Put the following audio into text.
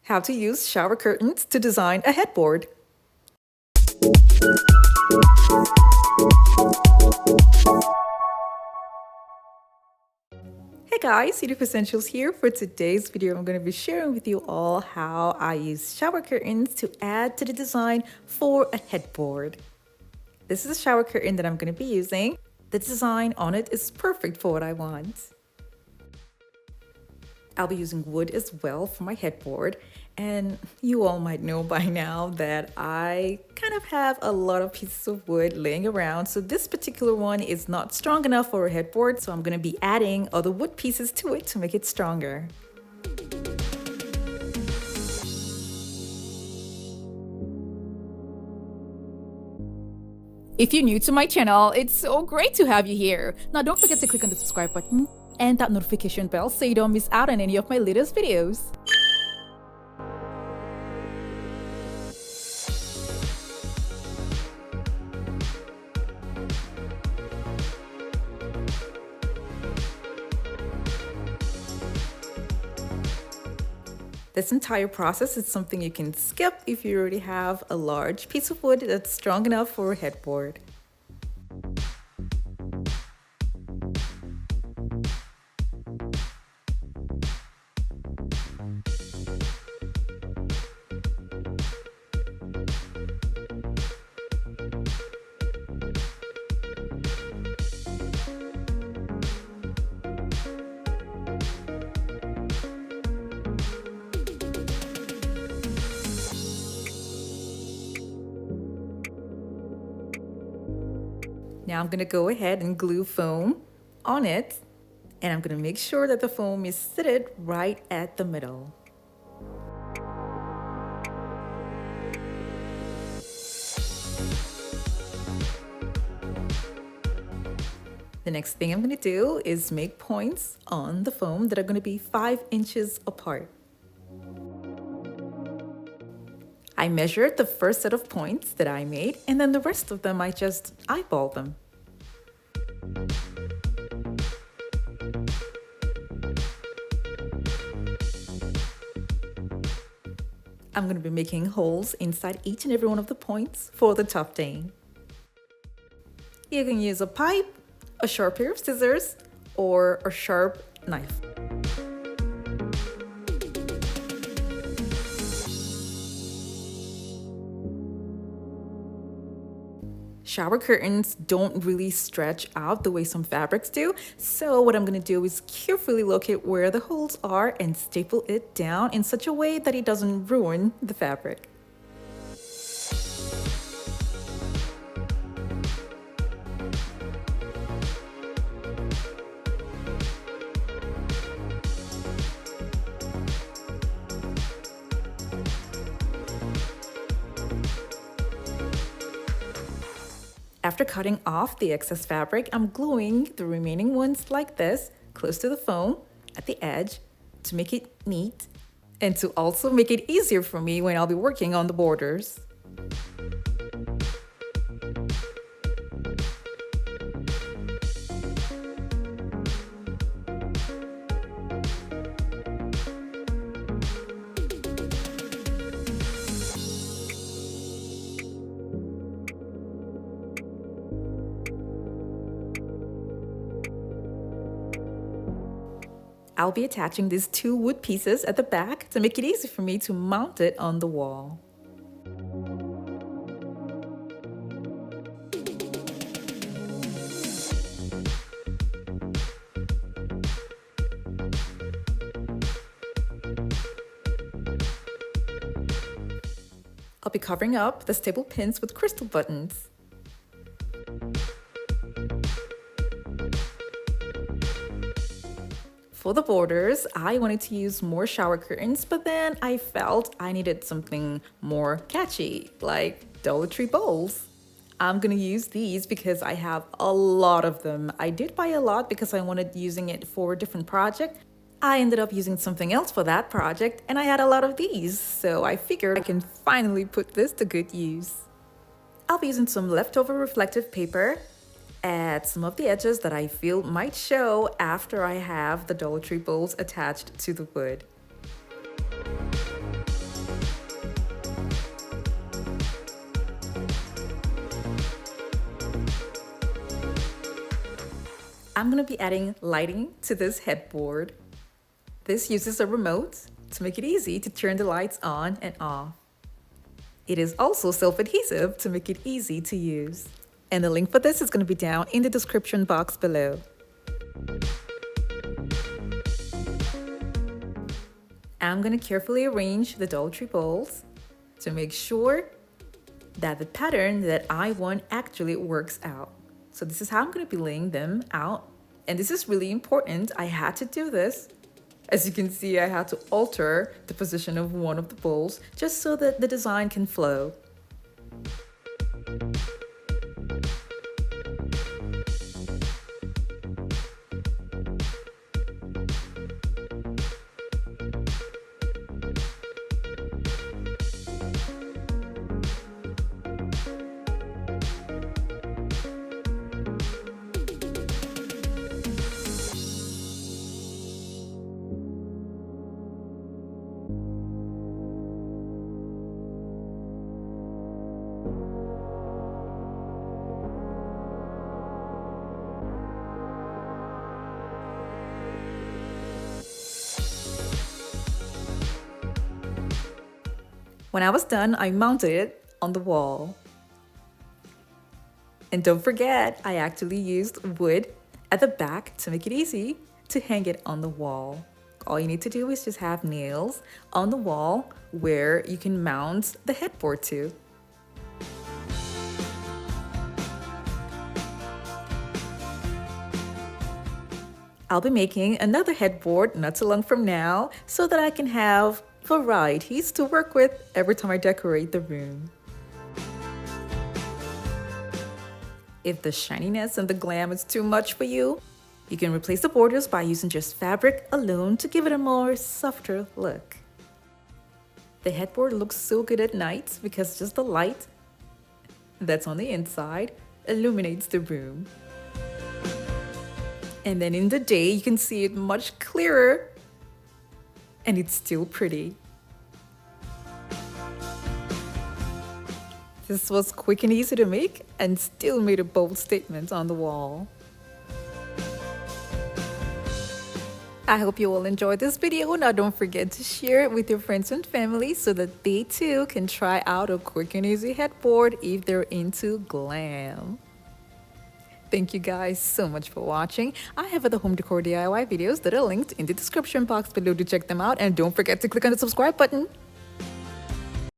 how to use shower curtains to design a headboard. Hey guys, Unique Essentials here. For today's video, I'm going to be sharing with you all how I use shower curtains to add to the design for a headboard. This is a shower curtain that I'm going to be using. The design on it is perfect for what I want. I'll be using wood as well for my headboard, and you all might know by now that I kind of have a lot of pieces of wood laying around, so this particular one is not strong enough for a headboard, so I'm going to be adding other wood pieces to it to make it stronger. If you're new to my channel, it's so great to have you here. Now don't forget to click on the subscribe button and that notification bell so you don't miss out on any of my latest videos. This entire process is something you can skip if you already have a large piece of wood that's strong enough for a headboard. Now I'm going to go ahead and glue foam on it, and I'm going to make sure that the foam is seated right at the middle. The next thing I'm going to do is make points on the foam that are going to be 5 inches apart. I measured the first set of points that I made, and then the rest of them I just eyeballed them. I'm going to be making holes inside each and every one of the points for the tufting. You can use a pipe, a sharp pair of scissors, or a sharp knife. Shower curtains don't really stretch out the way some fabrics do, so what I'm going to do is carefully locate where the holes are and staple it down in such a way that it doesn't ruin the fabric. After cutting off the excess fabric, I'm gluing the remaining ones like this, close to the foam at the edge to make it neat and to also make it easier for me when I'll be working on the borders. I'll be attaching these 2 wood pieces at the back to make it easy for me to mount it on the wall. I'll be covering up the staple pins with crystal buttons. For the borders, I wanted to use more shower curtains, but then I felt I needed something more catchy, like Dollar Tree bowls. I'm gonna use these because I have a lot of them. I did buy a lot because I wanted using it for a different project. I ended up using something else for that project, and I had a lot of these, so I figured I can finally put this to good use. I'll be using some leftover reflective paper, add some of the edges that I feel might show after I have the Dollar Tree bowls attached to the wood. I'm gonna be adding lighting to this headboard. This uses a remote to make it easy to turn the lights on and off. It is also self-adhesive to make it easy to use. And the link for this is gonna be down in the description box below. I'm gonna carefully arrange the Dollar Tree bowls to make sure that the pattern that I want actually works out. So this is how I'm gonna be laying them out. And this is really important. I had to do this. As you can see, I had to alter the position of one of the bowls just so that the design can flow. When I was done, I mounted it on the wall. And don't forget, I actually used wood at the back to make it easy to hang it on the wall. All you need to do is just have nails on the wall where you can mount the headboard to. I'll be making another headboard not too long from now so that I can have varieties to work with every time I decorate the room. If the shininess and the glam is too much for you, you can replace the borders by using just fabric alone to give it a more softer look. The headboard looks so good at night because just the light that's on the inside illuminates the room. And then in the day, you can see it much clearer and it's still pretty. This was quick and easy to make and still made a bold statement on the wall. I hope you all enjoyed this video. Now don't forget to share it with your friends and family so that they too can try out a quick and easy headboard if they're into glam. Thank you guys so much for watching. I have other home decor DIY videos that are linked in the description box below to check them out, and don't forget to click on the subscribe button.